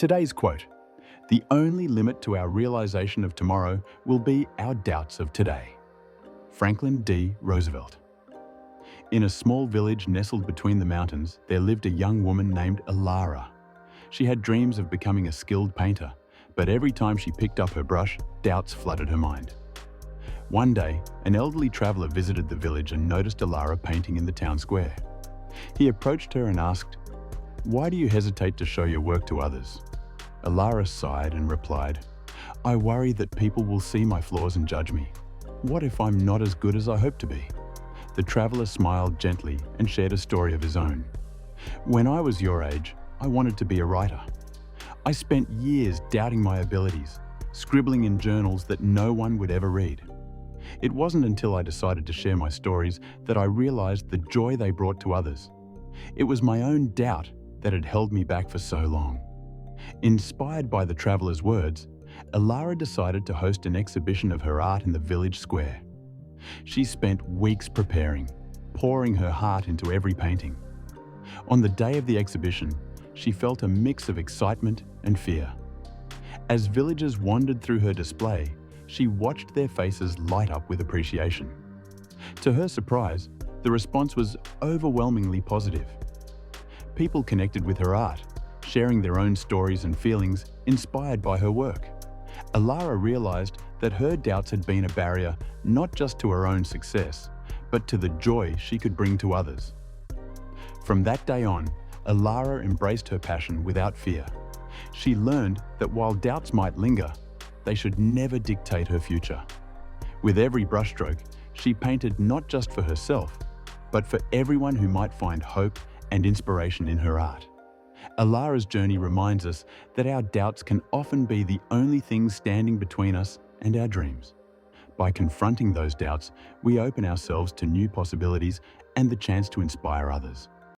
Today's quote: "The only limit to our realization of tomorrow will be our doubts of today." Franklin D. Roosevelt. In a small village nestled between the mountains, there lived a young woman named Alara. She had dreams of becoming a skilled painter, but every time she picked up her brush, doubts flooded her mind. One day, an elderly traveler visited the village and noticed Alara painting in the town square. He approached her and asked, "Why do you hesitate to show your work to others?" Alara sighed and replied, "I worry that people will see my flaws and judge me. What if I'm not as good as I hope to be?" The traveler smiled gently and shared a story of his own. "When I was your age, I wanted to be a writer. I spent years doubting my abilities, scribbling in journals that no one would ever read. It wasn't until I decided to share my stories that I realized the joy they brought to others. It was my own doubt that had held me back for so long." Inspired by the traveler's words, Alara decided to host an exhibition of her art in the village square. She spent weeks preparing, pouring her heart into every painting. On the day of the exhibition, she felt a mix of excitement and fear. As villagers wandered through her display, she watched their faces light up with appreciation. To her surprise, the response was overwhelmingly positive. People connected with her art, sharing their own stories and feelings inspired by her work. Alara realized that her doubts had been a barrier not just to her own success, but to the joy she could bring to others. From that day on, Alara embraced her passion without fear. She learned that while doubts might linger, they should never dictate her future. With every brushstroke, she painted not just for herself, but for everyone who might find hope and inspiration in her art. Alara's journey reminds us that our doubts can often be the only things standing between us and our dreams. By confronting those doubts, we open ourselves to new possibilities and the chance to inspire others.